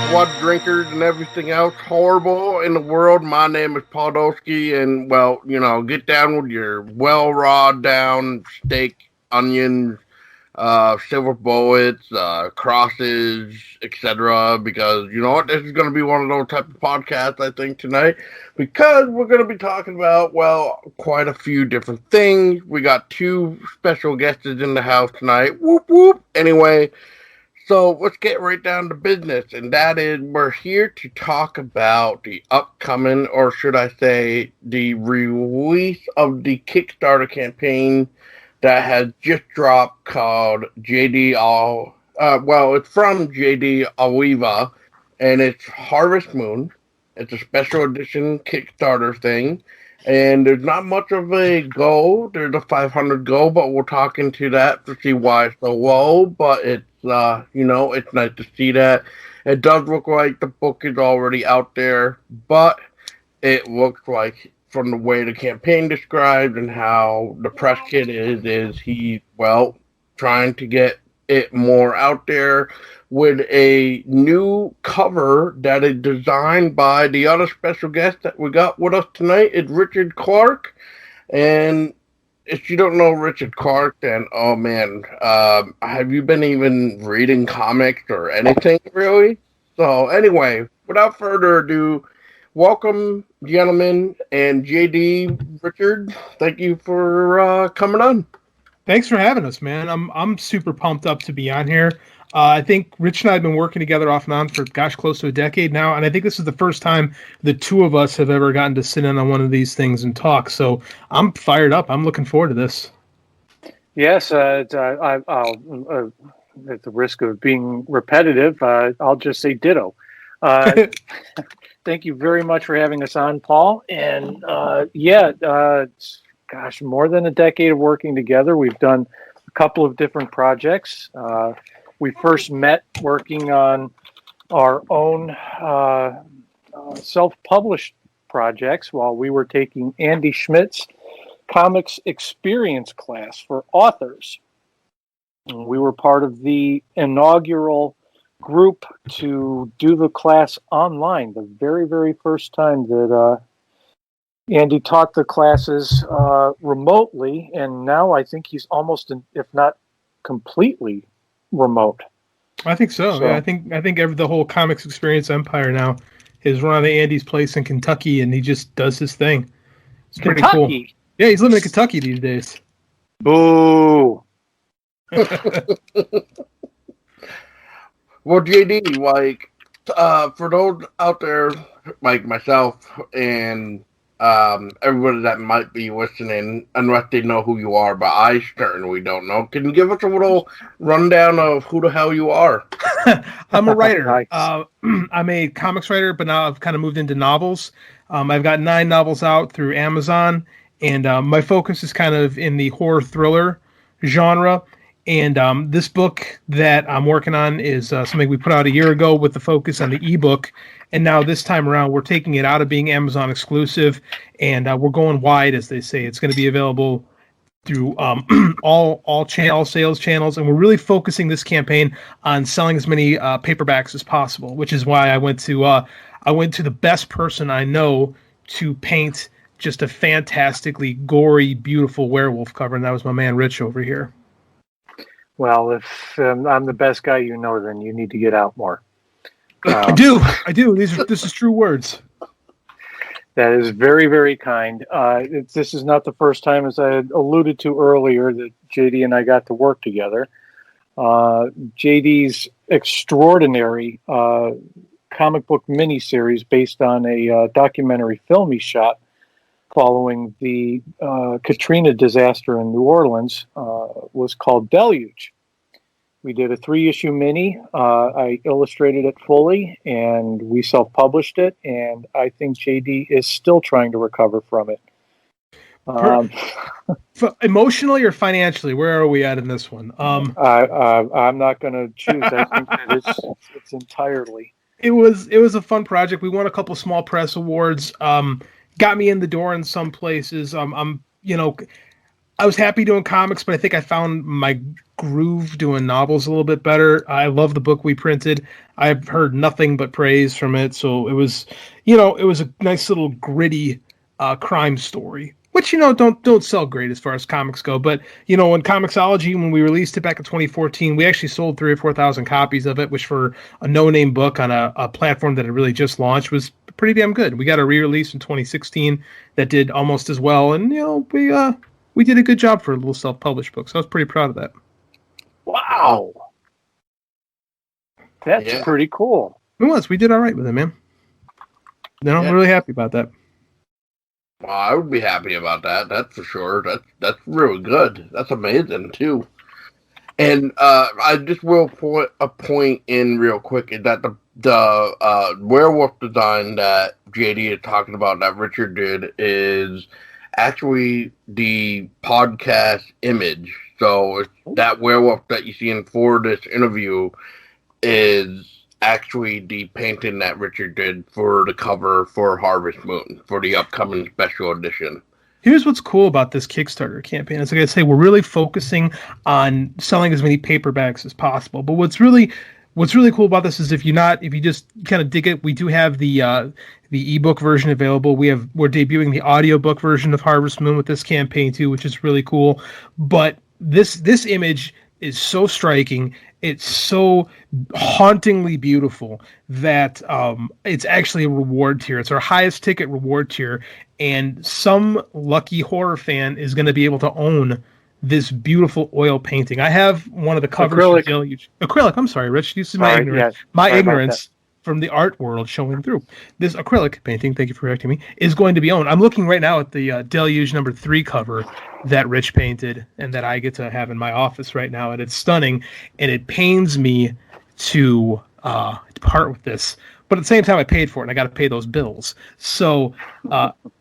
blood drinkers and everything else horrible in the world. My name is Podolsky, and well, get down with your well down steak, onions, silver bullets, crosses, etc. Because you know what, this is going to be one of those type of podcasts, I think, tonight, because we're going to be talking about, well, quite a few different things. We got two special guests in the house tonight. Whoop whoop. Anyway. So let's get right down to business, and that is we're here to talk about the upcoming, or should I say, the release of the Kickstarter campaign that has just dropped called JD it's from JD Oliva, and it's Harvest Moon. It's a special edition Kickstarter thing, and there's not much of a goal. There's a 500 goal, but we'll talk into that to see why it's so low, but it's it's nice to see that. It does look like the book is already out there, but it looks like, from the way the campaign described and how the press kit is he, trying to get it more out there with a new cover that is designed by the other special guest that we got with us tonight. It's Richard Clark, and if you don't know Richard Clark, then, oh man, have you been even reading comics or anything, really? So anyway, without further ado, welcome, gentlemen, and JD, Richard, thank you for coming on. Thanks for having us, man. I'm super pumped up to be on here. I think Rich and I have been working together off and on for, close to a decade now, and I think this is the first time the two of us have ever gotten to sit in on one of these things and talk. So I'm fired up. I'm looking forward to this. Yes, I'll, at the risk of being repetitive, I'll just say ditto. Thank you very much for having us on, Paul. And more than a decade of working together. We've done a couple of different projects. We first met working on our own self-published projects while we were taking Andy Schmidt's comics experience class for authors. And we were part of the inaugural group to do the class online, the very, very first time that Andy taught the classes remotely, and now I think he's almost, if not completely, remote. I think so. Yeah, I think the whole comics experience empire now is run out of Andy's place in Kentucky, and he just does his thing. It's pretty cool. Yeah, he's living in Kentucky these days. Boo. Well, JD, for those out there like myself and everybody that might be listening, unless they know who you are, but I certainly don't know. Can you give us a little rundown of who the hell you are? I'm a writer. Nice. I'm a comics writer, but now I've kind of moved into novels. I've got 9 novels out through Amazon, and my focus is kind of in the horror thriller genre. And this book that I'm working on is something we put out a year ago with the focus on the ebook. And now this time around, we're taking it out of being Amazon exclusive, and we're going wide, as they say. It's going to be available through all sales channels, and we're really focusing this campaign on selling as many paperbacks as possible, which is why I went to the best person I know to paint just a fantastically gory, beautiful werewolf cover, and that was my man Rich over here. Well, if I'm the best guy you know, then you need to get out more. I do. This is true words. That is very, very kind. This is not the first time, as I had alluded to earlier, that JD and I got to work together. JD's extraordinary comic book miniseries based on a documentary film he shot following the Katrina disaster in New Orleans was called Deluge. We did a 3-issue mini. I illustrated it fully, and we self-published it, and I think JD is still trying to recover from it. Emotionally or financially, where are we at in this one? I'm not going to choose. I think that it's entirely. It was a fun project. We won a couple small press awards. Got me in the door in some places. I was happy doing comics, but I think I found my groove doing novels a little bit better. I love the book we printed. I've heard nothing but praise from it, so it was, it was a nice little gritty crime story, which don't sell great as far as comics go. But in Comixology, when we released it back in 2014, we actually sold 3,000 or 4,000 copies of it, which for a no-name book on a platform that had really just launched was pretty damn good. We got a re-release in 2016 that did almost as well, and we did a good job for a little self-published book, so I was pretty proud of that. Wow. That's pretty cool. It was. We did all right with it, man. I'm really happy about that. Well, I would be happy about that. That's for sure. That's really good. That's amazing, too. And I just will put a point in real quick is that the werewolf design that JD is talking about that Richard did is actually the podcast image. So that werewolf that you see in for this interview is actually the painting that Richard did for the cover for Harvest Moon for the upcoming special edition. Here's what's cool about this Kickstarter campaign. As I say, we're really focusing on selling as many paperbacks as possible. But what's really cool about this is if you just kind of dig it, we do have the ebook version available. We're debuting the audiobook version of Harvest Moon with this campaign too, which is really cool. But this image is so striking. It's so hauntingly beautiful that it's actually a reward tier. It's our highest ticket reward tier, and some lucky horror fan is going to be able to own this beautiful oil painting. I have one of the covers. Acrylic. I'm sorry, Rich. This is my ignorance from the art world showing through. This acrylic painting, thank you for correcting me, is going to be owned. I'm looking right now at the Deluge #3 cover that Rich painted and that I get to have in my office right now, and it's stunning, and it pains me to part with this. But at the same time, I paid for it, and I got to pay those bills. So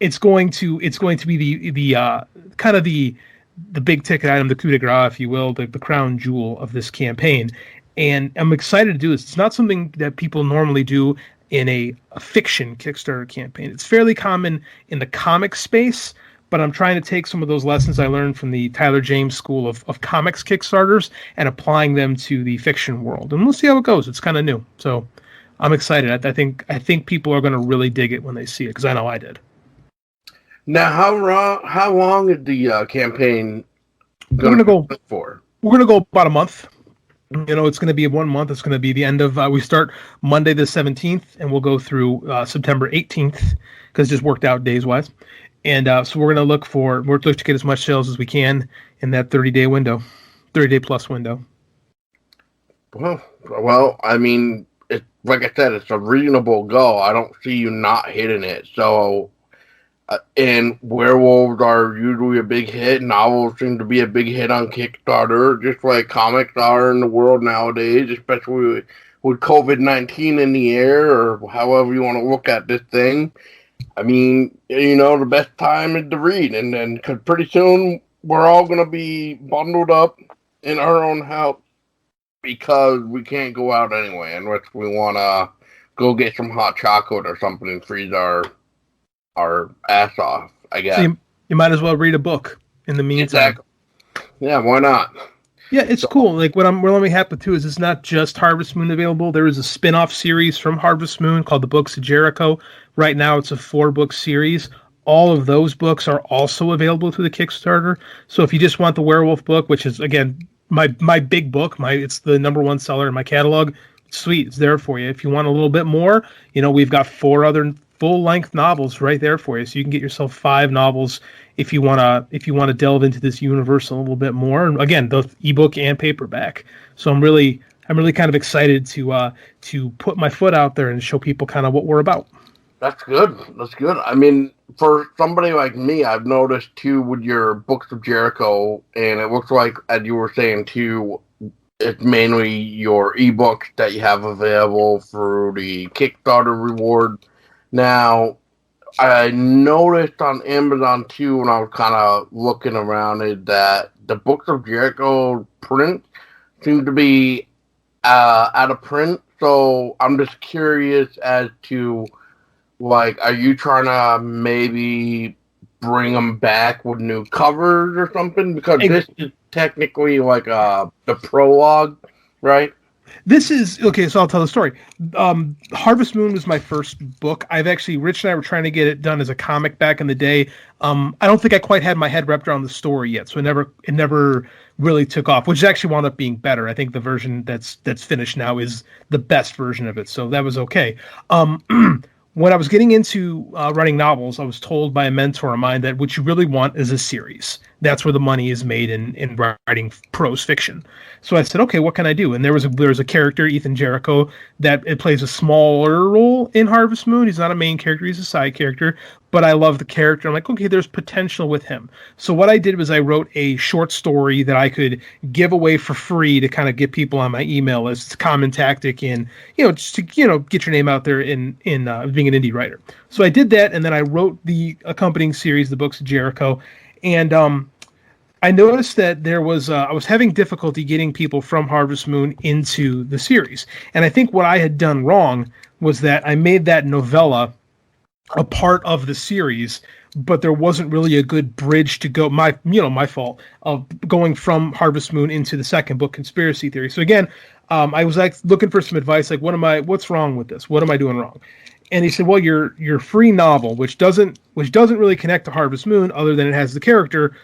it's going to be the kind of the big ticket item, the coup de grace, if you will, the crown jewel of this campaign. And I'm excited to do this. It's not something that people normally do in a fiction Kickstarter campaign. It's fairly common in the comic space, but I'm trying to take some of those lessons I learned from the Tyler James School of comics Kickstarters and applying them to the fiction world. And we'll see how it goes. It's kind of new. So I'm excited. I think people are going to really dig it when they see it, because I know I did. Now, how long is the campaign going to go for? We're going to go about a month. It's going to be 1 month. It's going to be the end of, we start Monday the 17th, and we'll go through September 18th, because it just worked out days-wise. And so we're going to look to get as much sales as we can in that 30-day window, 30-day plus window. Well, I mean, like I said, it's a reasonable goal. I don't see you not hitting it. So, and werewolves are usually a big hit. Novels seem to be a big hit on Kickstarter, just like comics are in the world nowadays, especially with COVID-19 in the air, or however you want to look at this thing. I mean, the best time is to read, and then because pretty soon we're all going to be bundled up in our own house because we can't go out anyway, unless we want to go get some hot chocolate or something and freeze our ass off, I guess. So you might as well read a book in the meantime. Exactly. Yeah, why not? Yeah, it's cool. Like what I'm really happy too is it's not just Harvest Moon available. There is a spin-off series from Harvest Moon called the Books of Jericho. Right now it's a 4-book series. All of those books are also available through the Kickstarter. So if you just want the werewolf book, which is again my big book, it's the #1 seller in my catalog, sweet, it's there for you. If you want a little bit more, we've got 4 other full-length novels right there for you, so you can get yourself 5 novels if you want to delve into this universe a little bit more. And again, both ebook and paperback. So I'm really kind of excited to put my foot out there and show people kind of what we're about. That's good. I mean, for somebody like me, I've noticed too with your Books of Jericho, and it looks like, as you were saying too, it's mainly your ebooks that you have available through the Kickstarter reward. Now, I noticed on Amazon too, when I was kind of looking around, is that the Books of Jericho print seems to be out of print. So I'm just curious as to, like, are you trying to maybe bring them back with new covers or something? Because this is technically like the prologue, right? This is okay, so I'll tell the story. Harvest Moon was my first book. Rich and I were trying to get it done as a comic back in the day. I don't think I quite had my head wrapped around the story yet, so it never really took off, which actually wound up being better. I think the version that's finished now is the best version of it, so that was okay. When I was getting into writing novels, I was told by a mentor of mine that what you really want is a series. That's where the money is made in writing prose fiction. So I said, okay, what can I do? And there was a character, Ethan Jericho, that it plays a smaller role in Harvest Moon. He's not a main character; he's a side character. But I love the character. I'm like, okay, there's potential with him. So what I did was I wrote a short story that I could give away for free to kind of get people on my email list. It's a common tactic in, just to, get your name out there in being an indie writer. So I did that, and then I wrote the accompanying series, the Books of Jericho, and I noticed that there was I was having difficulty getting people from Harvest Moon into the series. And I think what I had done wrong was that I made that novella a part of the series, but there wasn't really a good bridge to go. My fault of going from Harvest Moon into the second book, Conspiracy Theory. So again, I was like looking for some advice, like what's wrong with this? What am I doing wrong? And he said, well, your free novel, which doesn't really connect to Harvest Moon, other than it has the character,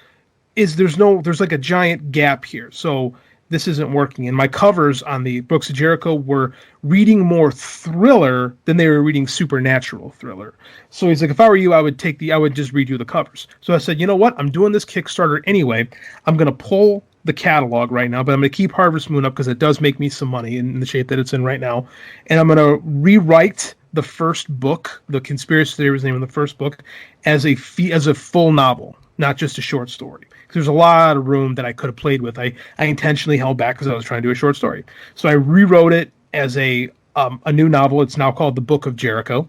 there's like a giant gap here. So this isn't working. And my covers on the Books of Jericho were reading more thriller than they were reading supernatural thriller. So he's like, if I were you, I would just redo the covers. So I said, you know what? I'm doing this Kickstarter anyway. I'm going to pull the catalog right now, but I'm going to keep Harvest Moon up because it does make me some money in the shape that it's in right now. And I'm going to rewrite the first book, the Conspiracy Theory was the name of the first book, as a full novel, not just a short story. There's a lot of room that I could have played with. I intentionally held back because I was trying to do a short story. So I rewrote it as a new novel. It's now called The Book of Jericho.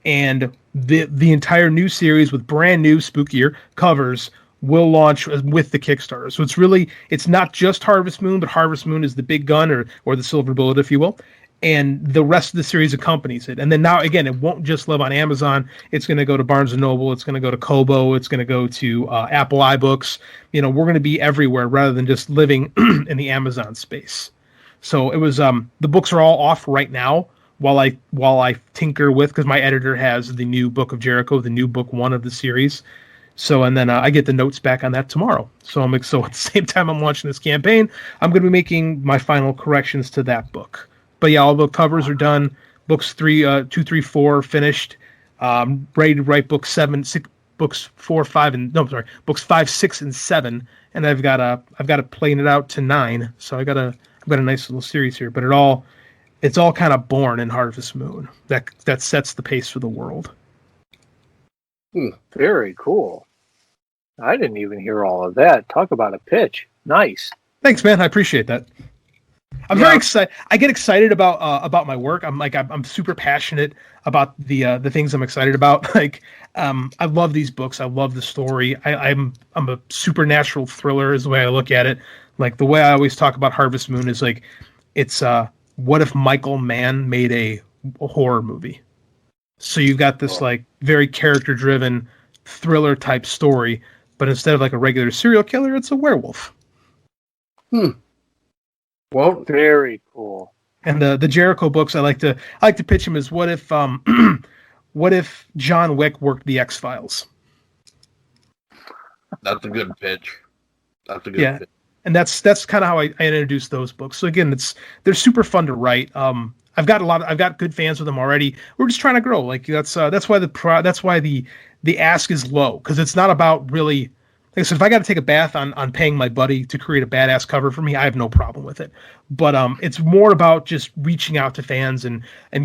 And the entire new series with brand new, spookier covers will launch with the Kickstarter. So it's not just Harvest Moon, but Harvest Moon is the big gun or the silver bullet, if you will. And the rest of the series accompanies it. And then now, again, it won't just live on Amazon. It's going to go to Barnes & Noble. It's going to go to Kobo. It's going to go to Apple iBooks. We're going to be everywhere rather than just living in the Amazon space. So it was the books are all off right now while I tinker with, because my editor has the new Book of Jericho, the new book 1 of the series. So, and then I get the notes back on that tomorrow. So at the same time I'm launching this campaign, I'm going to be making my final corrections to that book. But yeah, all the covers are done. Books 2, 3, 4 finished. Ready to write books 5, 6, and 7. And I've got to plane it out to 9. So I've got a nice little series here. But it's all kind of born in Harvest Moon. That sets the pace for the world. Very cool. I didn't even hear all of that. Talk about a pitch. Nice. Thanks, man. I appreciate that. I'm very excited. I get excited about my work. I'm super passionate about the things I'm excited about. I love these books. I love the story. I'm a supernatural thriller is the way I look at it. Like the way I always talk about Harvest Moon is like, it's what if Michael Mann made a horror movie? So you've got this like very character driven thriller type story, but instead of like a regular serial killer, it's a werewolf. Well, very cool. And the Jericho books, I like to pitch them as what if John Wick worked the X-Files? That's a good pitch. Pitch. And that's kind of how I introduced those books. So again, they're super fun to write. I've got good fans with them already. We're just trying to grow. Like that's why the ask is low, because it's not about really. Like I said, if I got to take a bath on paying my buddy to create a badass cover for me, I have no problem with it. But it's more about just reaching out to fans and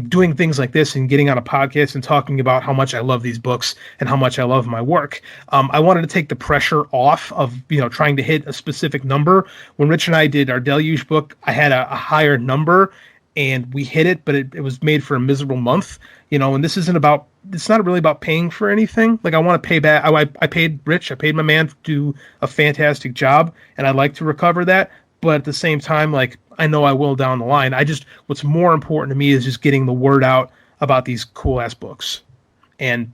doing things like this and getting on a podcast and talking about how much I love these books and how much I love my work. I wanted to take the pressure off of trying to hit a specific number. When Rich and I did our Deluge book, I had a higher number and we hit it, but it was made for a miserable month. And this isn't about. It's not really about paying for anything. Like I want to pay back. I paid Rich. I paid my man to do a fantastic job, and I'd like to recover that. But at the same time, like I know I will down the line. What's more important to me is just getting the word out about these cool ass books, and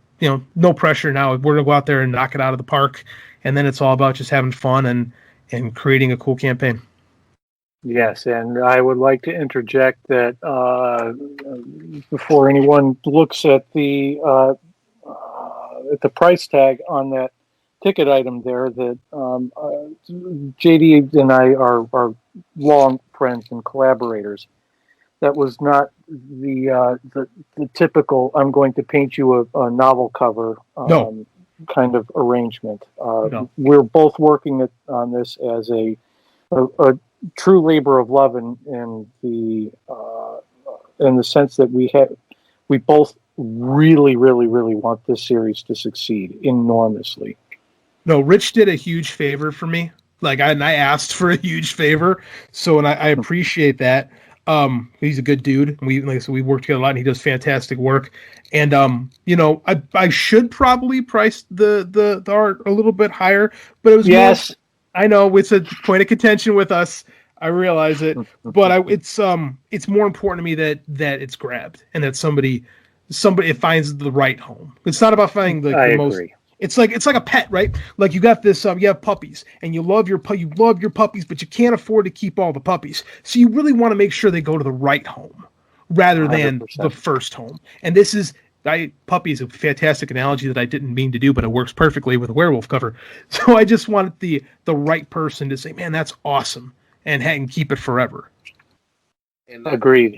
no pressure now. We're gonna go out there and knock it out of the park, and then it's all about just having fun and creating a cool campaign. Yes, and I would like to interject that before anyone looks at the price tag on that ticket item there, that JD and I are long friends and collaborators. That was not the typical "I'm going to paint you a novel cover" No. kind of arrangement. No. We're both working on this as a true labor of love in the sense that we both really want this series to succeed enormously. No, Rich did a huge favor for me. I asked for a huge favor, and I appreciate that. He's a good dude. We work together a lot, and he does fantastic work. And I should probably price the art a little bit higher, but it was yes. I know it's a point of contention with us. I realize it, but it's more important to me that it's grabbed and that somebody it finds the right home. It's not about finding the most. Agree. It's like a pet, right? Like you got this, you have puppies, and you love your puppies, but you can't afford to keep all the puppies. So you really want to make sure they go to the right home rather than 100%. The first home. And this is. Puppy is a fantastic analogy that I didn't mean to do, but it works perfectly with a werewolf cover. So I just wanted the right person to say, "Man, that's awesome," and keep it forever. And agreed.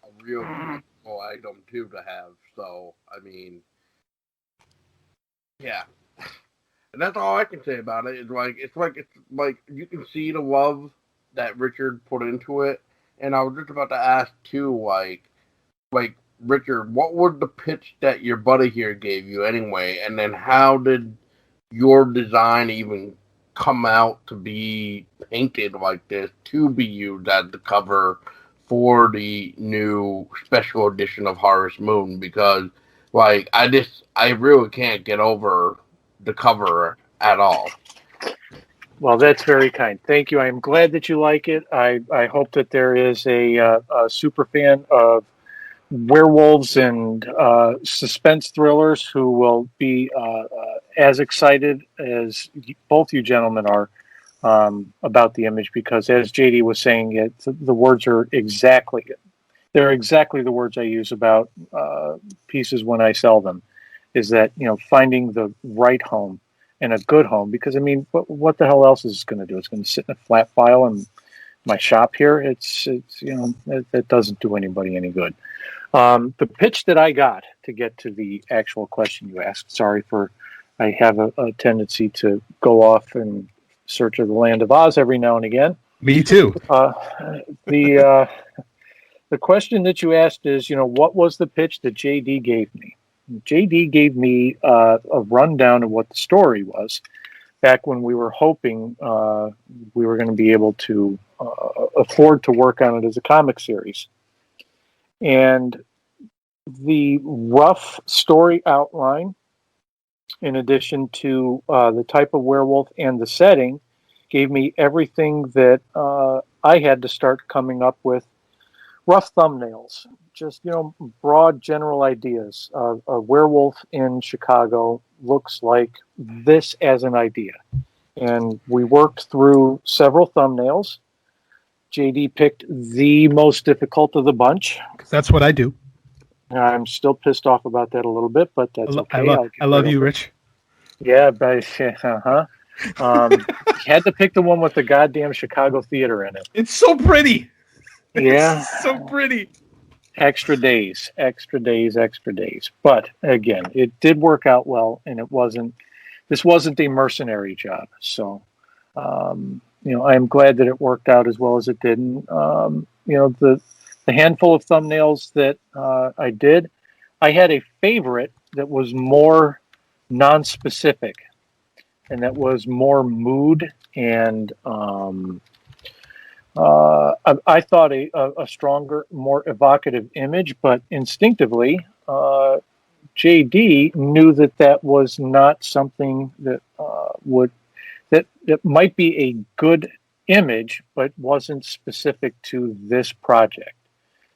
A real cool item too to have. So I mean, yeah, and that's all I can say about it. It's like you can see the love that Richard put into it, and I was just about to ask too, like. Richard, what was the pitch that your buddy here gave you anyway? And then how did your design even come out to be painted like this to be used as the cover for the new special edition of Harvest Moon? Because, I really can't get over the cover at all. Well, that's very kind. Thank you. I'm glad that you like it. I hope that there is a super fan of werewolves and suspense thrillers who will be as excited as both you gentlemen are about the image, because as JD was saying, the words are exactly the words I use about pieces when I sell them, is that finding the right home and a good home, because I mean what the hell else is it going to do? It's going to sit in a flat file in my shop here. It's it doesn't do anybody any good. The pitch that I got, to get to the actual question you asked, I have a tendency to go off in search of the land of Oz every now and again. Me too. The question that you asked is, what was the pitch that JD gave me? JD gave me a rundown of what the story was back when we were hoping we were going to be able to afford to work on it as a comic series. And the rough story outline, in addition to the type of werewolf and the setting, gave me everything that I had to start coming up with rough thumbnails, just broad general ideas. A werewolf in Chicago looks like this as an idea. And we worked through several thumbnails. JD picked the most difficult of the bunch. That's what I do. I'm still pissed off about that a little bit, but that's okay. I love you, Rich. Yeah, but had to pick the one with the goddamn Chicago theater in it. It's so pretty. Yeah, it's so pretty. Extra days. But again, it did work out well, and this wasn't a mercenary job. So, I am glad that it worked out as well as it did. And, the handful of thumbnails that I did, I had a favorite that was more non-specific, and that was more mood and I thought a stronger, more evocative image, but instinctively, JD knew that was not something that that might be a good image, but wasn't specific to this project.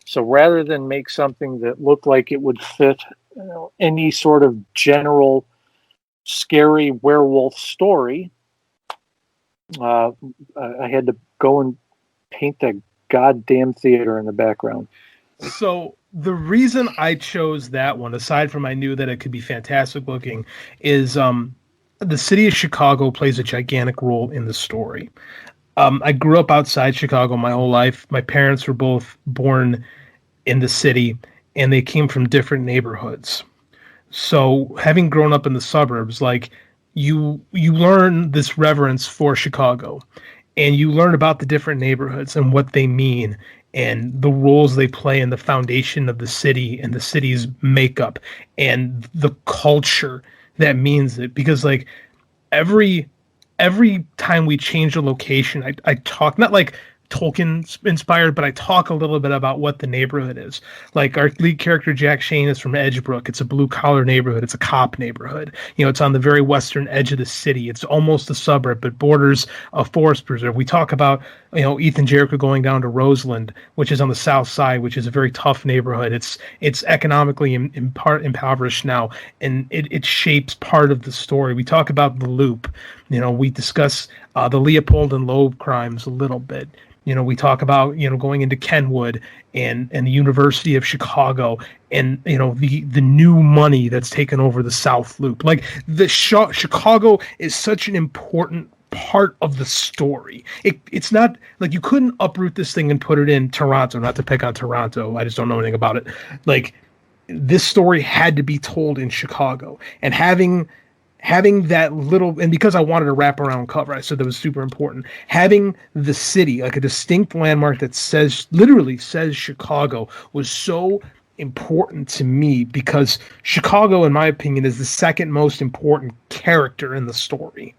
So rather than make something that looked like it would fit any sort of general scary werewolf story, I had to go and paint that goddamn theater in the background. So the reason I chose that one, aside from I knew that it could be fantastic looking, is the city of Chicago plays a gigantic role in the story. I grew up outside Chicago my whole life. My parents were both born in the city, and they came from different neighborhoods. So having grown up in the suburbs, like you learn this reverence for Chicago, and you learn about the different neighborhoods and what they mean and the roles they play in the foundation of the city and the city's makeup and the culture that means it. Because like every time we change a location, I talk, not like Tolkien inspired, but I talk a little bit about what the neighborhood is. Like our lead character Jack Shane is from Edgebrook. It's a blue collar neighborhood. It's a cop neighborhood. You know, it's on the very western edge of the city. It's almost a suburb, but borders a forest preserve. We talk about, you know, Ethan Jericho going down to Roseland, which is on the south side, which is a very tough neighborhood. It's economically in part impoverished now, and it shapes part of the story. We talk about the Loop. You know, we discuss the Leopold and Loeb crimes a little bit. You know, we talk about, you know, going into Kenwood and the University of Chicago and, you know, the new money that's taken over the South Loop. Like the Chicago is such an important part of the story. It's not like you couldn't uproot this thing and put it in Toronto, not to pick on Toronto. I just don't know anything about it. Like this story had to be told in Chicago, and having that little, and because I wanted a wraparound cover, I said that was super important. Having the city, like a distinct landmark that literally says Chicago, was so important to me because Chicago, in my opinion, is the second most important character in the story.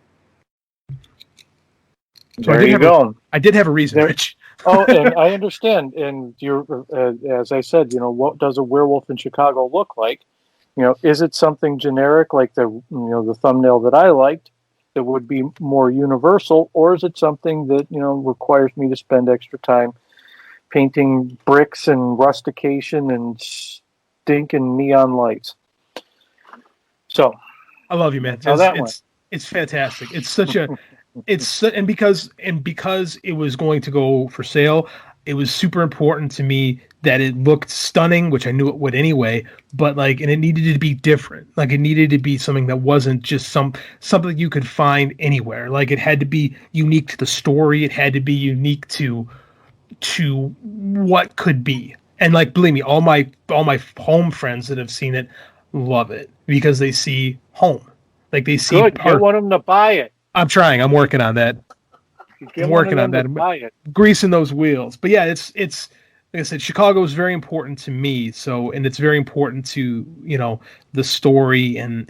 So there you go. I did have a reason, Rich. Oh, and I understand. And you're, as I said, you know, what does a werewolf in Chicago look like? You know, is it something generic like the thumbnail that I liked that would be more universal, or is it something that, you know, requires me to spend extra time painting bricks and rustication and stinking neon lights? So, I love you, man. It's fantastic. It's such a and because it was going to go for sale, it was super important to me that it looked stunning, which I knew it would anyway, but like, and it needed to be different. Like it needed to be something that wasn't just something you could find anywhere. Like it had to be unique to the story. It had to be unique to what could be. And like, believe me, all my home friends that have seen it love it because they see home. Like they see. Good. Get one of them to buy it. I'm trying. I'm working on that. I'm working on that. Greasing those wheels. But yeah, it's like I said, Chicago is very important to me. So, and it's very important to, you know, the story and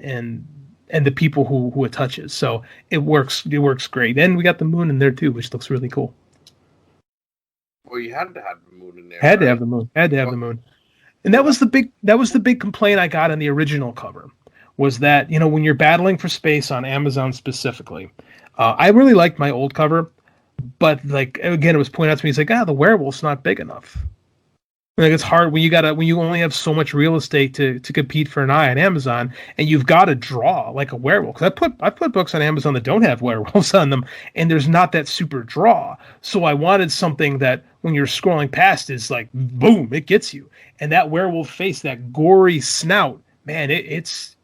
the people who it touches. So it works great. And we got the moon in there too, which looks really cool. Well, you had to have the moon in there. Had to have the moon. The moon. And that was the big complaint I got on the original cover, was that, you know, when you're battling for space on Amazon specifically, I really liked my old cover, but like, again, it was pointed out to me, it's like, the werewolf's not big enough. Like it's hard when you only have so much real estate to compete for an eye on Amazon, and you've got to draw like a werewolf. Because I put books on Amazon that don't have werewolves on them, and there's not that super draw. So I wanted something that when you're scrolling past is like boom, it gets you. And that werewolf face, that gory snout, man, it's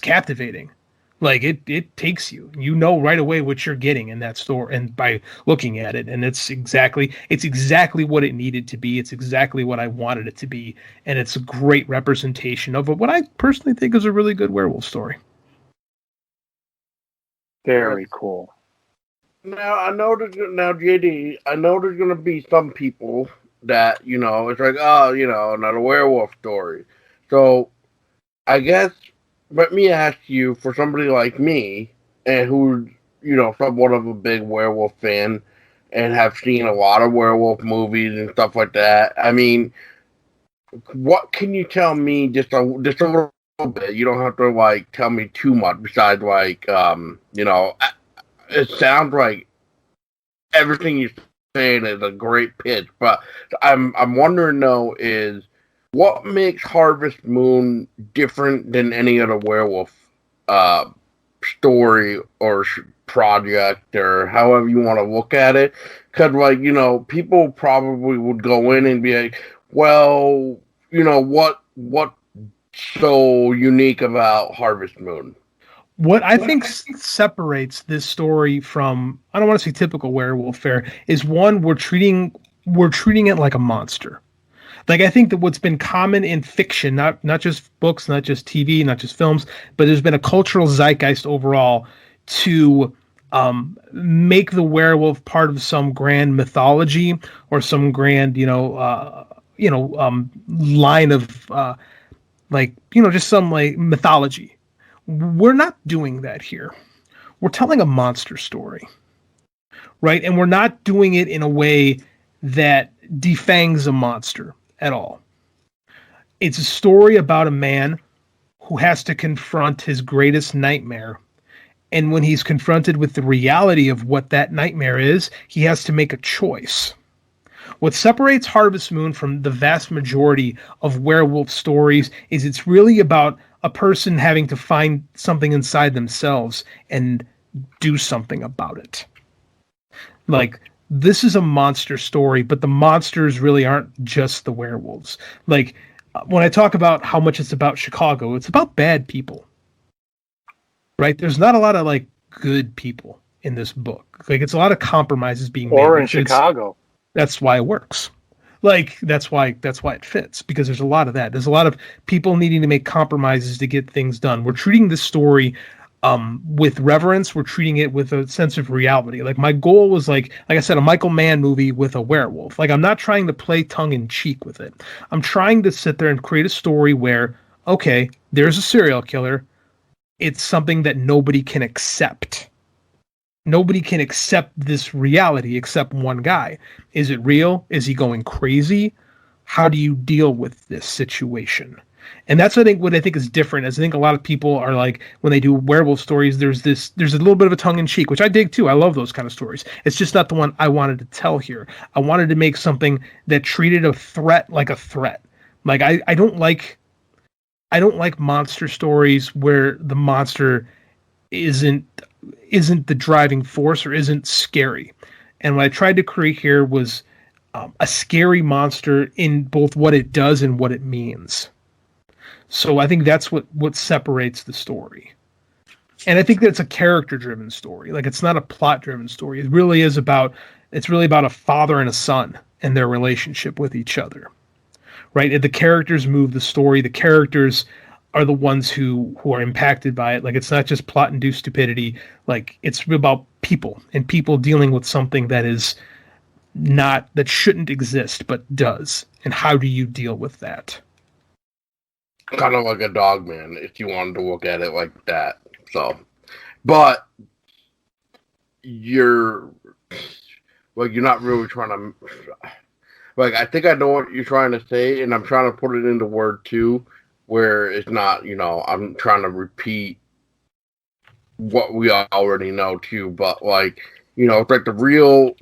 captivating. Like it takes you. You know right away what you're getting in that store, and by looking at it, and it's exactly what it needed to be. It's exactly what I wanted it to be, and it's a great representation of what I personally think is a really good werewolf story. Very cool. Now JD, I know there's gonna be some people that, you know, it's like, oh, you know, another werewolf story. So I guess, let me ask you, for somebody like me, and who's, you know, somewhat of a big werewolf fan, and have seen a lot of werewolf movies and stuff like that, I mean, what can you tell me just a little bit? You don't have to, like, tell me too much, besides, like, you know, it sounds like everything you saying is a great pitch, but I'm wondering though is what makes Harvest Moon different than any other werewolf story or project or however you want to look at it? Because like people probably would go in and be like, well, what so unique about Harvest Moon? What I think separates this story from, I don't want to say typical werewolf fare, is one, we're treating it like a monster. Like, I think that what's been common in fiction, not just books, not just TV, not just films, but there's been a cultural zeitgeist overall to make the werewolf part of some grand mythology or some grand, line of just some like mythology. We're not doing that here. We're telling a monster story, right? And we're not doing it in a way that defangs a monster at all. It's a story about a man who has to confront his greatest nightmare. And when he's confronted with the reality of what that nightmare is, he has to make a choice. What separates Harvest Moon from the vast majority of werewolf stories is it's really about a person having to find something inside themselves and do something about it. Like, this is a monster story, but the monsters really aren't just the werewolves. Like, when I talk about how much it's about Chicago, it's about bad people. Right? There's not a lot of, like, good people in this book. Like, it's a lot of compromises being made. Or in Chicago. That's why it works. Like, that's why it fits, because there's a lot of that. There's a lot of people needing to make compromises to get things done. We're treating this story with reverence. We're treating it with a sense of reality. Like, my goal was like I said, a Michael Mann movie with a werewolf. Like, I'm not trying to play tongue in cheek with it. I'm trying to sit there and create a story where, okay, there's a serial killer. It's something that nobody can accept. Nobody can accept this reality except one guy. Is it real? Is he going crazy? How do you deal with this situation? And that's what I think is different. As I think a lot of people are like, when they do werewolf stories, there's a little bit of a tongue in cheek, which I dig too. I love those kind of stories. It's just not the one I wanted to tell here. I wanted to make something that treated a threat like a threat. Like, I don't like monster stories where the monster isn't the driving force or isn't scary. And what I tried to create here was a scary monster in both what it does and what it means. So I think that's what separates the story. And I think that it's a character-driven story. Like, it's not a plot-driven story. It's really about a father and a son and their relationship with each other. Right? The characters move the story. The characters are the ones who are impacted by it. Like, it's not just plot-induced stupidity. Like, it's about people and people dealing with something that shouldn't exist, but does. And how do you deal with that? Kind of like a dog man, if you wanted to look at it like that. So, but you're not really trying to, like, I think I know what you're trying to say, and I'm trying to put it into word too, where it's not, I'm trying to repeat what we already know too, but like, it's like the real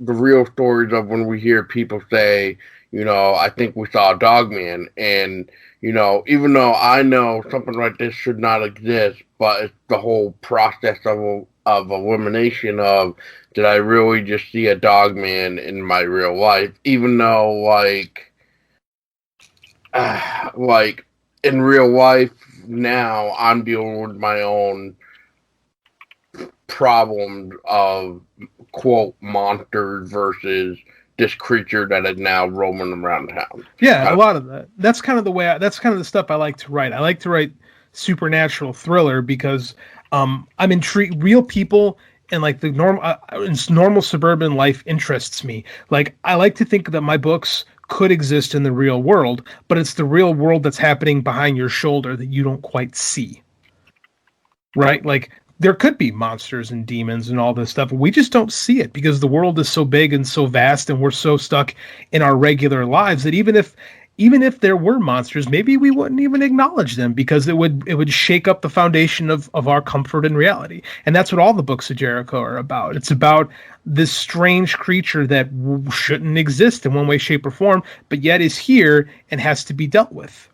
stories of when we hear people say, I think we saw a dog man, and even though I know something like this should not exist, but it's the whole process of elimination of, did I really just see a dog man in my real life? Even though, like in real life now, I'm dealing with my own problems of, quote, monsters versus this creature that is now roaming around town. Yeah, a lot of that. That's kind of the stuff I like to write. I like to write supernatural thriller because I'm intrigued. Real people and like the normal suburban life interests me. Like, I like to think that my books could exist in the real world, but it's the real world that's happening behind your shoulder that you don't quite see. Right? Like, there could be monsters and demons and all this stuff. We just don't see it because the world is so big and so vast, and we're so stuck in our regular lives that even if even if there were monsters, maybe we wouldn't even acknowledge them because it would shake up the foundation of our comfort and reality. And that's what all the Books of Jericho are about. It's about this strange creature that shouldn't exist in one way, shape, or form, but yet is here and has to be dealt with.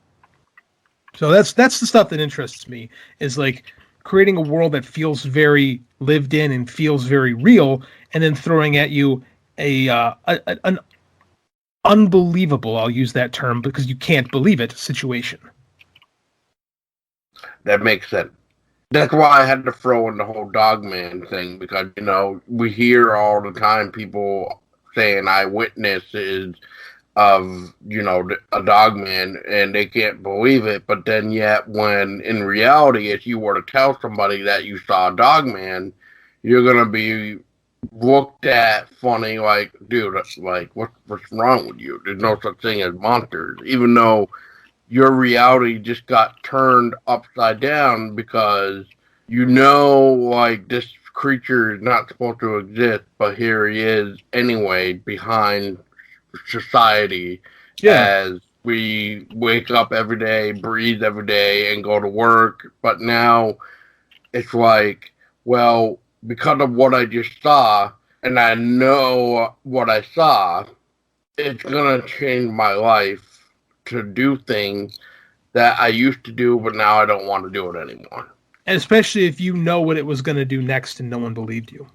So that's the stuff that interests me, is like creating a world that feels very lived in and feels very real, and then throwing at you an unbelievable, I'll use that term because you can't believe it, situation. That makes sense. That's why I had to throw in the whole Dogman thing, because, you know, we hear all the time people saying eyewitnesses of, you know, a Dogman, and they can't believe it. But then yet when in reality, if you were to tell somebody that you saw a Dogman, you're going to be looked at funny, like, dude, like, what's wrong with you? There's no such thing as monsters, even though your reality just got turned upside down because you know, like, this creature is not supposed to exist, but here he is anyway behind society. As we wake up every day, breathe every day, and go to work. But now it's like, well, because of what I just saw, and I know what I saw, it's going to change my life to do things that I used to do, but now I don't want to do it anymore. And especially if you know what it was going to do next and no one believed you.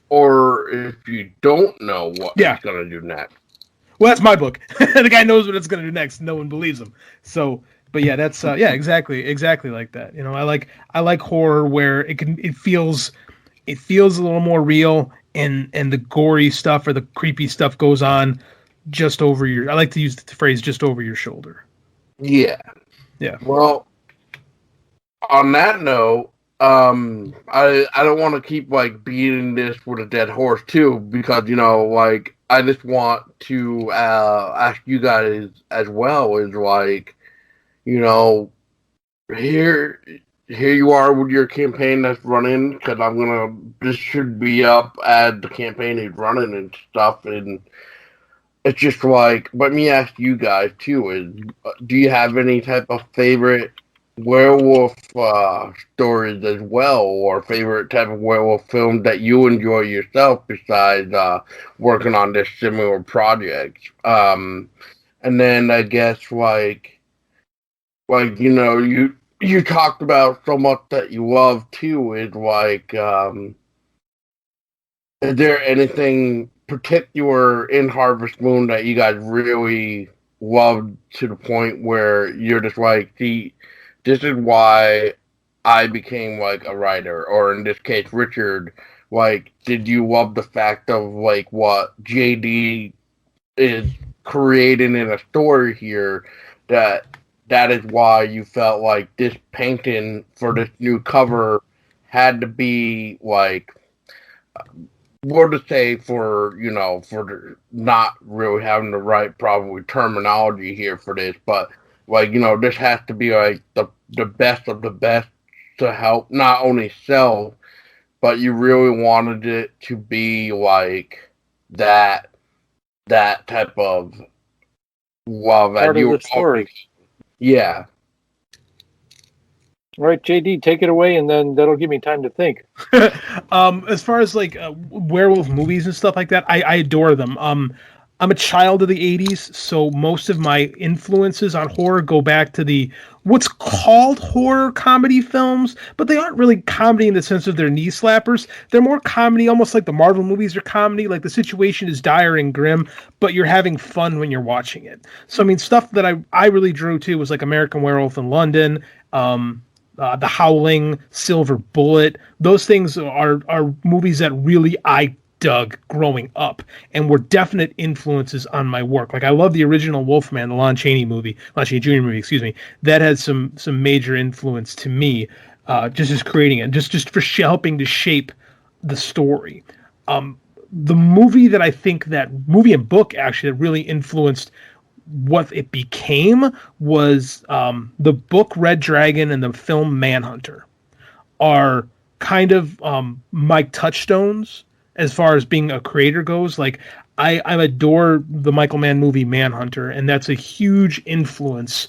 Or if you don't know what it's going to do next. Well, that's my book. The guy knows what it's going to do next and no one believes him. So, but yeah, that's exactly like that. You know, I like horror where it feels a little more real, and the gory stuff or the creepy stuff goes on just over your. I like to use the phrase "just over your shoulder." Yeah. Well, on that note, I don't want to keep like beating this with a dead horse too, because, you know, like, I just want to ask you guys as well, is like, you know, here you are with your campaign that's running, because this should be up as the campaign is running and stuff, and it's just like, let me ask you guys too, is, do you have any type of favorite werewolf stories as well, or favorite type of werewolf film that you enjoy yourself besides working on this similar project? And then I guess like you know, you talked about so much that you love too, is like, is there anything particular in Harvest Moon that you guys really loved to the point where you're just like, see, this is why I became like a writer, or in this case, Richard, like, did you love the fact of like what JD is creating in a story here, that is why you felt like this painting for this new cover had to be like, what to say, for, you know, for not really having the right probably terminology here for this, but like, you know, this has to be like the best of the best to help not only sell, but you really wanted it to be like that type of love part of the story. Yeah. All right, JD, take it away, and then that'll give me time to think. As far as like werewolf movies and stuff like that, I adore them. I'm a child of the 80s, so most of my influences on horror go back to what's called horror comedy films, but they aren't really comedy in the sense of they're knee slappers. They're more comedy, almost like the Marvel movies are comedy. Like, the situation is dire and grim, but you're having fun when you're watching it. So, I mean, stuff that I really drew to was like American Werewolf in London, The Howling, Silver Bullet. Those things are movies that really I dug growing up and were definite influences on my work. Like, I love the original Wolfman, the Lon Chaney Jr. movie, excuse me. That had some major influence to me, just as creating it, just for helping to shape the story. The movie that I think that movie and book actually that really influenced what it became was the book Red Dragon and the film Manhunter are kind of my touchstones as far as being a creator goes. Like I adore the Michael Mann movie Manhunter, and that's a huge influence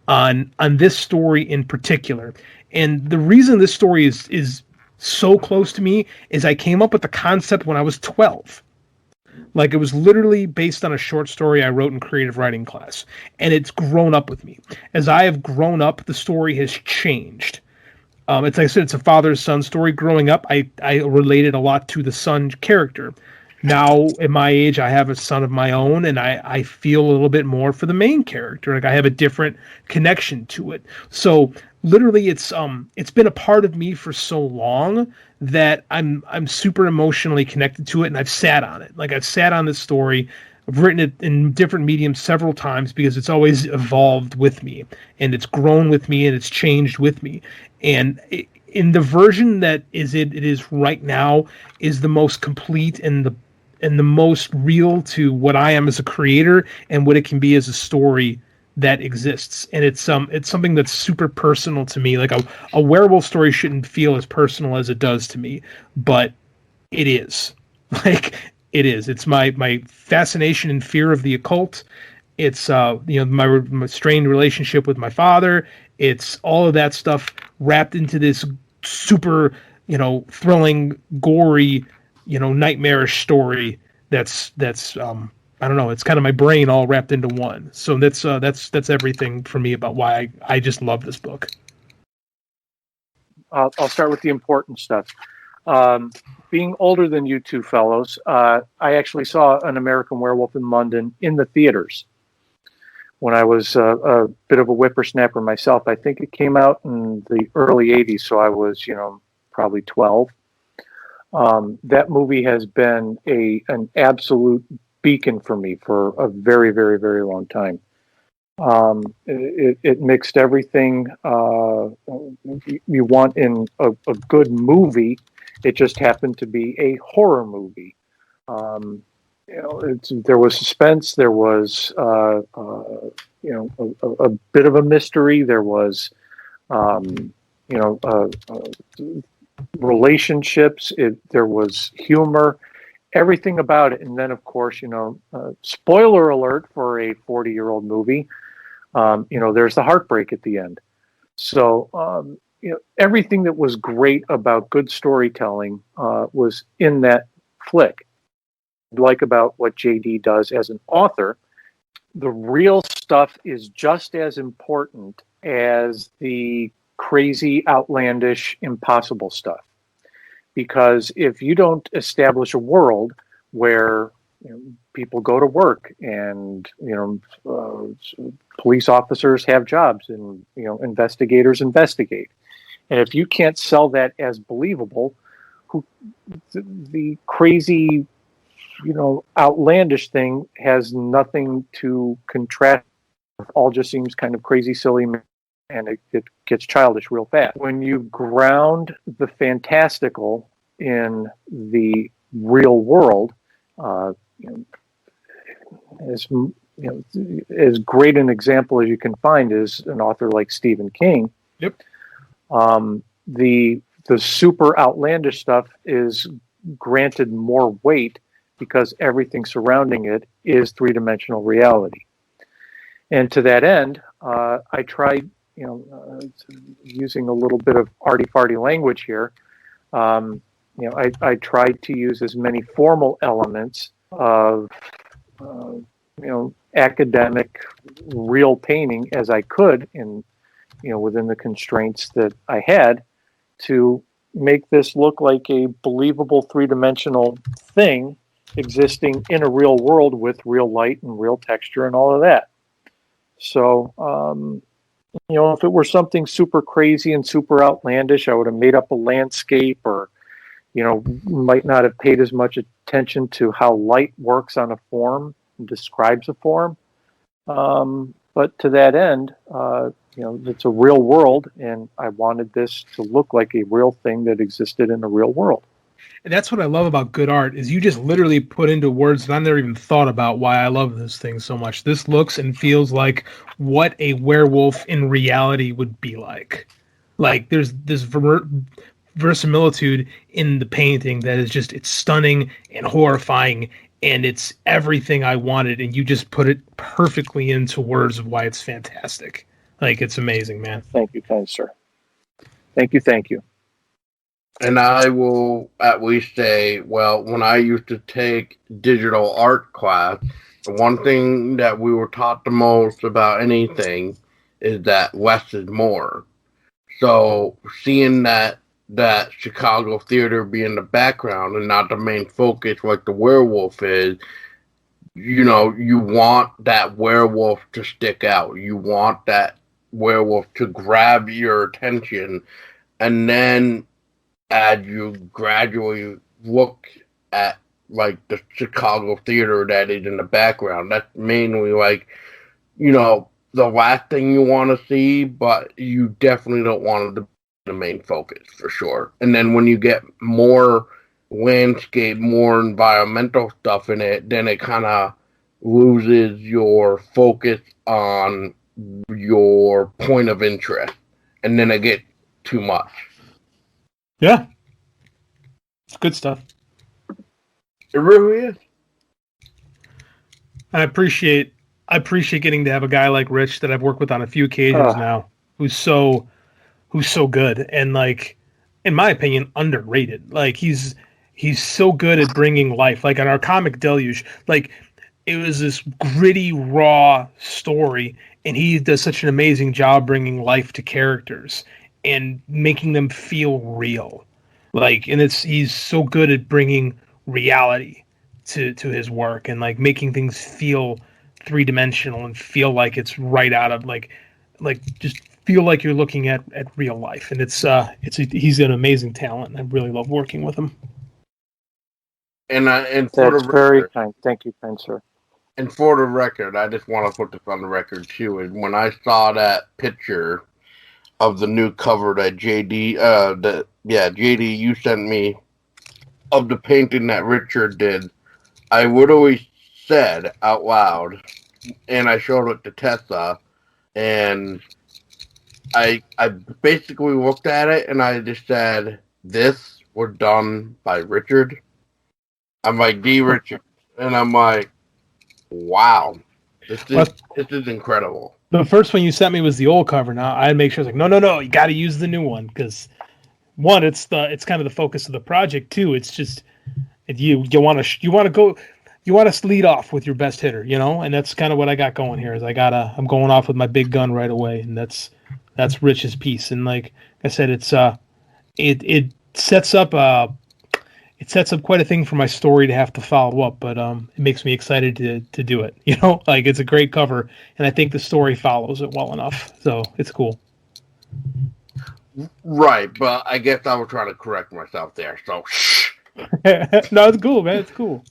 on this story in particular. And the reason this story is so close to me is I came up with the concept when I was 12. Like, it was literally based on a short story I wrote in creative writing class, and it's grown up with me. As I have grown up, the story has changed. It's like I said, it's a father-son story. Growing up, I related a lot to the son character. Now, at my age, I have a son of my own, and I feel a little bit more for the main character. Like, I have a different connection to it. So, literally, it's been a part of me for so long that I'm super emotionally connected to it, and I've sat on it. Like, I've sat on this story. I've written it in different mediums several times because it's always evolved with me, and it's grown with me, and it's changed with me. And in the version that it is right now is the most complete and the most real to what I am as a creator and what it can be as a story that exists. And it's something that's super personal to me. Like a werewolf story shouldn't feel as personal as it does to me, but it is. Like, it is. It's my fascination and fear of the occult. It's my strained relationship with my father. It's all of that stuff wrapped into this super, thrilling, gory, nightmarish story. That's I don't know. It's kind of my brain all wrapped into one. So that's everything for me about why I just love this book. I'll start with the important stuff. Being older than you two fellows, I actually saw An American Werewolf in London in the theaters when I was a bit of a whippersnapper myself. I think it came out in the early 80s, so I was, probably 12. That movie has been an absolute beacon for me for a very, very, very long time. It mixed everything you want in a good movie. It just happened to be a horror movie. There was suspense. There was a bit of a mystery. There was relationships. There was humor. Everything about it. And then, of course, spoiler alert for a 40-year-old movie. There's the heartbreak at the end. So, everything that was great about good storytelling was in that flick. Like about what JD does as an author, the real stuff is just as important as the crazy, outlandish, impossible stuff. Because if you don't establish a world where people go to work and police officers have jobs and investigators investigate, and if you can't sell that as believable, the crazy outlandish thing has nothing to contrast. It all just seems kind of crazy, silly, and it gets childish real fast. When you ground the fantastical in the real world, as great an example as you can find is an author like Stephen King. Yep. The super outlandish stuff is granted more weight because everything surrounding it is three-dimensional reality. And to that end, I tried, using a little bit of arty-farty language here, I tried to use as many formal elements of, academic, real painting as I could within the constraints that I had to make this look like a believable three-dimensional thing existing in a real world with real light and real texture and all of that. So, if it were something super crazy and super outlandish, I would have made up a landscape or, might not have paid as much attention to how light works on a form and describes a form. But to that end, it's a real world, and I wanted this to look like a real thing that existed in a real world. And that's what I love about good art is you just literally put into words that I never even thought about why I love this thing so much. This looks and feels like what a werewolf in reality would be like. Like there's this verisimilitude in the painting that is just, it's stunning and horrifying, and it's everything I wanted, and you just put it perfectly into words of why it's fantastic. Like, it's amazing, man. Thank you, kind sir. Thank you. And I will at least say, well, when I used to take digital art class, the one thing that we were taught the most about anything is that less is more. So seeing that Chicago theater be in the background and not the main focus like the werewolf is, you know, you want that werewolf to stick out. You want that werewolf to grab your attention, and then as you gradually look at like the Chicago theater that is in the background, that's mainly like, you know, the last thing you want to see, but you definitely don't want it to be the main focus for sure. And then when you get more landscape, more environmental stuff in it, then it kind of loses your focus on your point of interest, and then it gets too much. Yeah, it's good stuff. It really is. I appreciate getting to have a guy like Rich that I've worked with on a few occasions now, who's so good and, like, in my opinion, underrated. Like, he's so good at bringing life. Like, on our comic Deluge, like, it was this gritty, raw story, and he does such an amazing job bringing life to characters and making them feel real. Like, and he's so good at bringing reality to his work, and like making things feel three-dimensional and feel like it's right out of like just feel like you're looking at real life. And he's an amazing talent. I really love working with him. And that's very kind. Thank you, kind sir. And for the record, I just want to put this on the record too. And when I saw that picture of the new cover that JD, JD, you sent me of the painting that Richard did, I literally said out loud, and I showed it to Tessa, and I basically looked at it and I just said, "This was done by Richard." I'm like, D. Richard, and I'm like, wow, this is incredible. The first one you sent me was the old cover. Now I make sure, I was like, no, you got to use the new one, because one, it's kind of the focus of the project. Two, it's just you want to lead off with your best hitter, you know, and that's kind of what I got going here. Is I'm going off with my big gun right away, and that's Rich's piece. And like I said, it sets up quite a thing for my story to have to follow up, but it makes me excited to do it. You know, like, it's a great cover, and I think the story follows it well enough, so it's cool. Right, but I guess I was trying to correct myself there. So, no, it's cool, man. It's cool.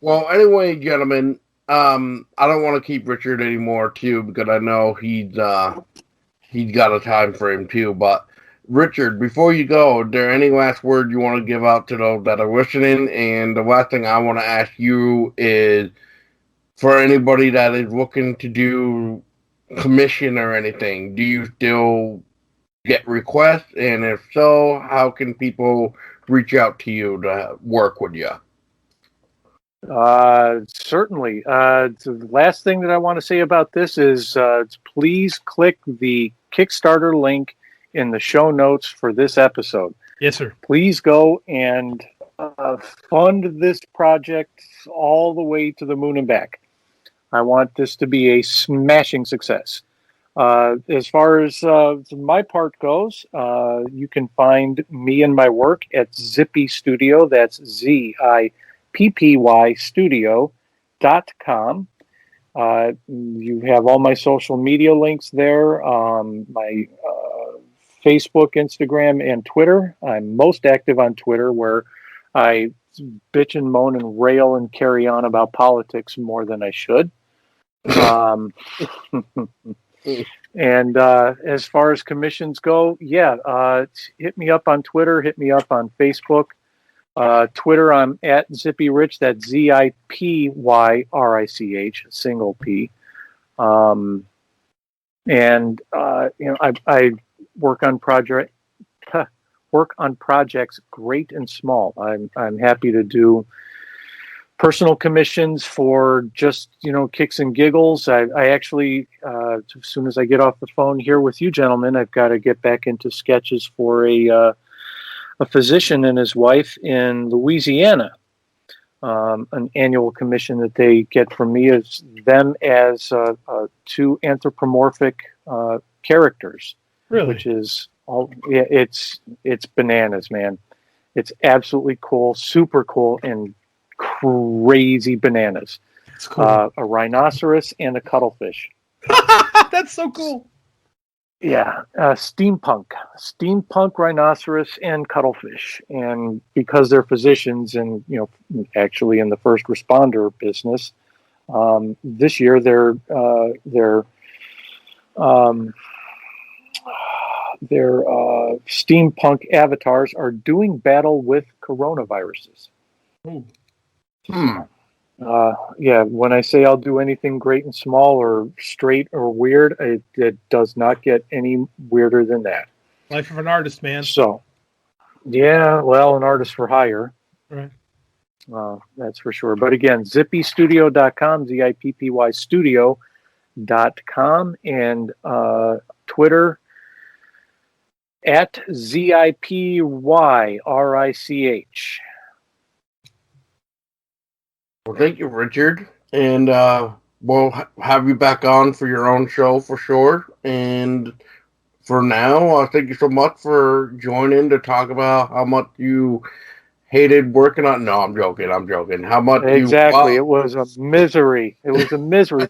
Well, anyway, gentlemen, I don't want to keep Richard anymore too, because I know he's got a time frame too. But Richard, before you go, is there any last word you want to give out to those that are listening? And the last thing I want to ask you is, for anybody that is looking to do commission or anything, do you still get requests? And if so, how can people reach out to you to work with you? Certainly. The last thing that I want to say about this is please click the Kickstarter link in the show notes for this episode. Yes, sir. Please go and fund this project all the way to the moon and back. I want this to be a smashing success. As far as my part goes, you can find me and my work at Zippy Studio. That's ZIPPY Studio.com. You have all my social media links there, my Facebook, Instagram, and Twitter. I'm most active on Twitter, where I bitch and moan and rail and carry on about politics more than I should. And as far as commissions go, hit me up on Twitter, hit me up on Facebook. Twitter, I'm at ZippyRich. That's ZIPYRICH, single P. I work on work on projects great and small. I'm happy to do personal commissions for just, kicks and giggles. I actually, as soon as I get off the phone here with you gentlemen, I've got to get back into sketches for a physician and his wife in Louisiana. An annual commission that they get from me is them as two anthropomorphic characters. Really? Which is it's bananas, man. It's absolutely cool, super cool, and crazy bananas. That's cool. A rhinoceros and a cuttlefish. That's so cool. Yeah, steampunk rhinoceros and cuttlefish, and because they're physicians and actually in the first responder business, this year their steampunk avatars are doing battle with coronaviruses. Ooh. When I say I'll do anything great and small or straight or weird, it does not get any weirder than that. Life of an artist, man. So, yeah, well, an artist for hire. Right. That's for sure. But again, zippystudio.com, ZIPPY studio.com, and Twitter at ZIPYRICH. Well, thank you, Richard. And we'll have you back on for your own show for sure. And for now, thank you so much for joining to talk about how much you hated working on. No, I'm joking. How much exactly? It was a misery.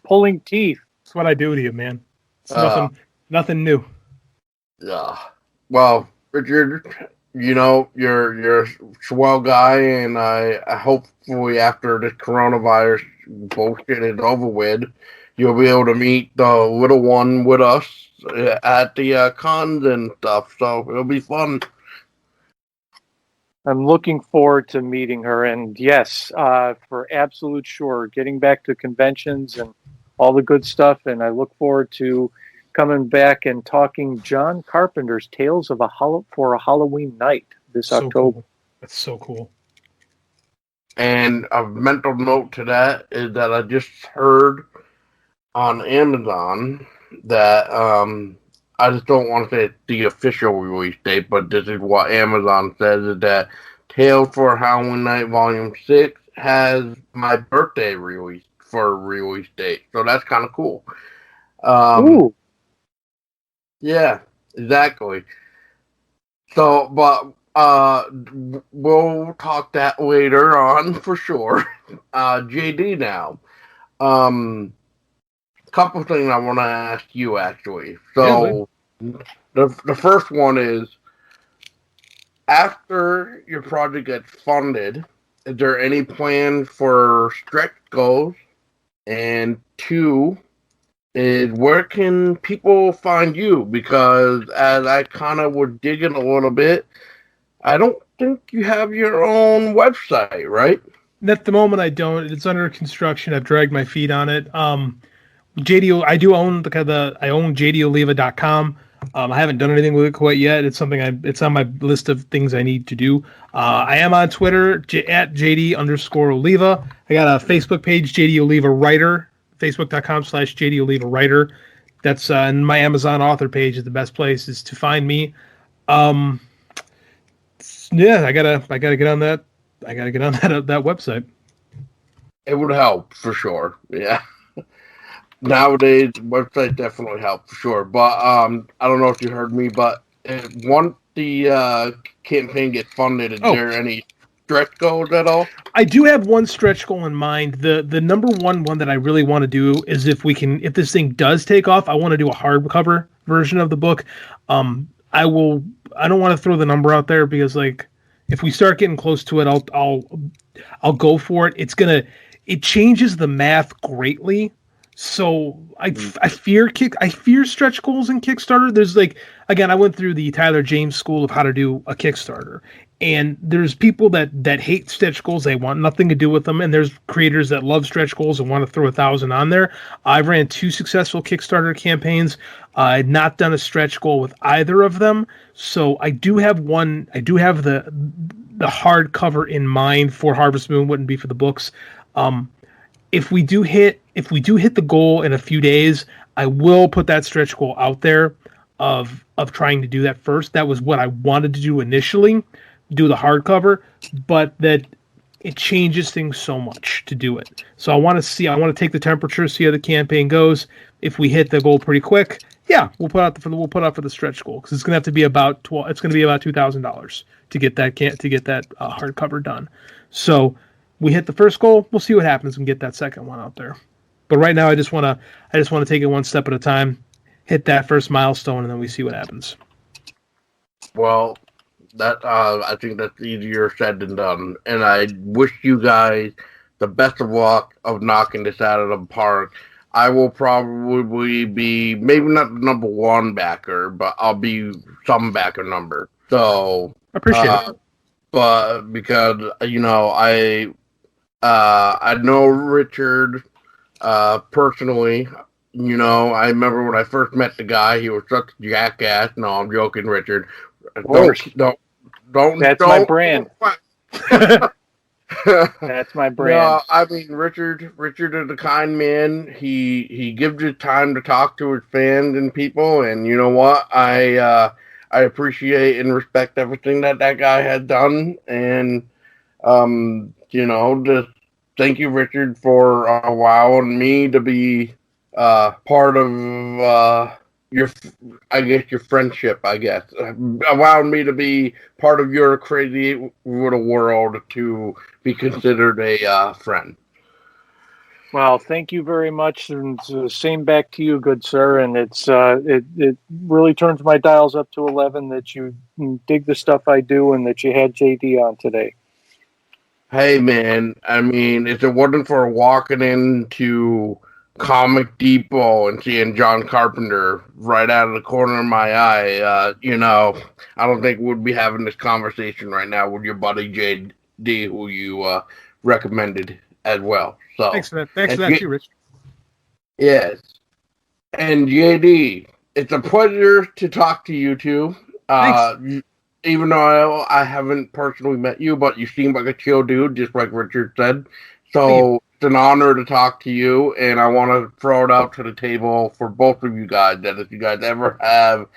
Pulling teeth. That's what I do to you, man. It's nothing new. Yeah. Well, Richard, you're a swell guy, and I hopefully after this coronavirus bullshit is over with, you'll be able to meet the little one with us at the cons and stuff. So it'll be fun. I'm looking forward to meeting her, and yes, for absolute sure, getting back to conventions and all the good stuff. And I look forward to coming back and talking John Carpenter's Tales of a Halloween Night this October. Cool. That's so cool. And a mental note to that is that I just heard on Amazon that I just don't want to say the official release date, but this is what Amazon says, is that Tales for Halloween Night Volume 6 has my birthday release for a release date. So that's kind of cool. Ooh. Yeah, exactly. So, but we'll talk that later on for sure. JD now. Couple things I want to ask you actually. So, the first one is, after your project gets funded, is there any plan for stretch goals? And 2 is, where can people find you? Because as I kind of was digging a little bit, I don't think you have your own website, right? At the moment, I don't. It's under construction. I've dragged my feet on it. JD, I do own I own jdoliva.com. I haven't done anything with it quite yet. It's something it's on my list of things I need to do. I am on Twitter at JD_Oliva. I got a Facebook page, JD Oliva Writer, facebook.com/JD Oliva Writer. That's and my Amazon author page is the best place is to find me. Yeah, I gotta get on that. I gotta get on that website. It would help for sure. Yeah. Nowadays, website definitely helps for sure. But I don't know if you heard me, but once the campaign gets funded, is there any stretch goals at all? I do have one stretch goal in mind. The number one that I really want to do is if this thing does take off, I want to do a hardcover version of the book. I don't want to throw the number out there because if we start getting close to it, I'll go for it. It changes the math greatly. So I fear stretch goals in Kickstarter. There's again, I went through the Tyler James School of how to do a Kickstarter, And there's people that hate stretch goals. They want nothing to do with them. And there's creators that love stretch goals and want to throw 1,000 on there. I've ran 2 successful Kickstarter campaigns. I've not done a stretch goal with either of them. So I do have one. I do have the hardcover in mind for Harvest Moon. Wouldn't be for the books. If we do hit the goal in a few days, I will put that stretch goal out there of trying to do that first. That was what I wanted to do initially. Do the hardcover, but that it changes things so much to do it. So I want to take the temperature, see how the campaign goes. If we hit the goal pretty quick, yeah, we'll put out for the stretch goal, because it's going to have to be about $2,000 to get that hardcover done. So we hit the first goal, we'll see what happens and get that second one out there. But right now, I just want to take it one step at a time, hit that first milestone, and then we see what happens. Well, that I think that's easier said than done, and I wish you guys the best of luck of knocking this out of the park. I will probably be maybe not the number 1 backer, but I'll be some backer number. So I appreciate it. But because I know Richard personally. I remember when I first met the guy, he was such a jackass. No, I'm joking, Richard. Don't. That's my brand. That's my brand. No, I mean Richard is a kind man. He gives his time to talk to his fans and people, and you know what? I appreciate and respect everything that guy has done, and just thank you, Richard, for allowing me to be part of your friendship, allowing me to be part of your crazy little world to be considered a friend. Well, thank you very much, and same back to you, good sir. And it really turns my dials up to 11 that you dig the stuff I do and that you had JD on today. Hey, man, I mean, if it wasn't for walking into Comic Depot and seeing John Carpenter right out of the corner of my eye, I don't think we'd be having this conversation right now with your buddy JD, who you recommended as well. So thanks for that. Thanks for that too, Rich. Yes, and JD, it's a pleasure to talk to you too. Even though I haven't personally met you, but you seem like a chill dude, just like Richard said. So it's an honor to talk to you, and I want to throw it out to the table for both of you guys that if you guys ever have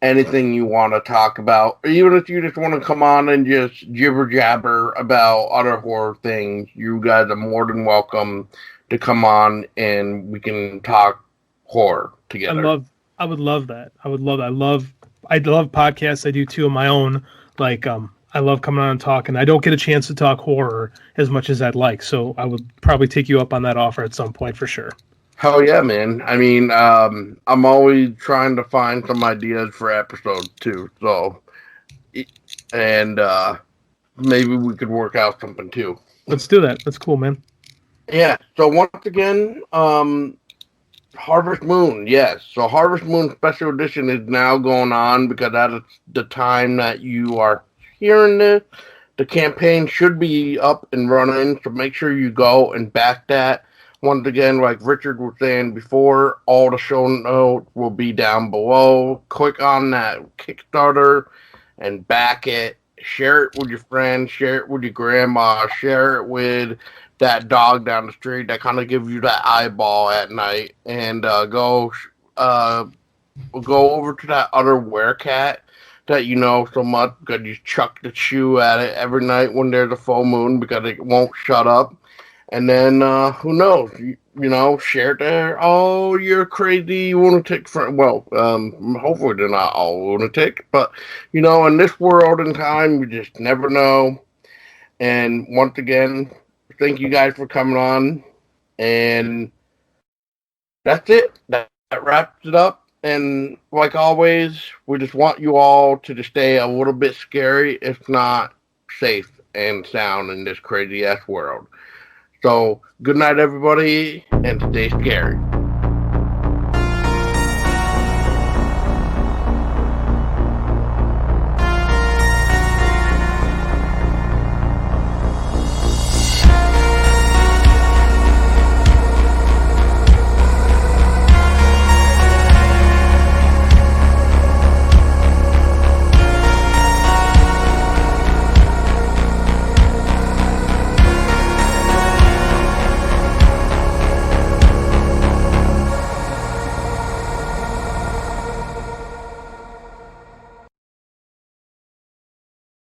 anything you want to talk about, or even if you just want to come on and just jibber jabber about other horror things, you guys are more than welcome to come on and we can talk horror together. I would love that. I love podcasts. I do two of my own. I love coming on and talking. I don't get a chance to talk horror as much as I'd like, so I would probably take you up on that offer at some point for sure. Hell yeah, man. I mean, I'm always trying to find some ideas for episodes too. So, and maybe we could work out something too. Let's do that. That's cool, man. Yeah. So once again, Harvest Moon, yes. So Harvest Moon Special Edition is now going on because that is the time that you are hearing this. The campaign should be up and running, so make sure you go and back that. Once again, like Richard was saying before, all the show notes will be down below. Click on that Kickstarter and back it. Share it with your friends. Share it with your grandma. Share it with that dog down the street that kind of gives you that eyeball at night. And go over to that other werecat that you know so much because you chuck the shoe at it every night when there's a full moon because it won't shut up. And then, who knows, share their all your crazy lunatic friends. Well, hopefully they're not all lunatic, but, in this world and time, you just never know. And once again, thank you guys for coming on. And that's it. That wraps it up. And like always, we just want you all to just stay a little bit scary, if not safe and sound in this crazy-ass world. So, good night, everybody, and stay scary.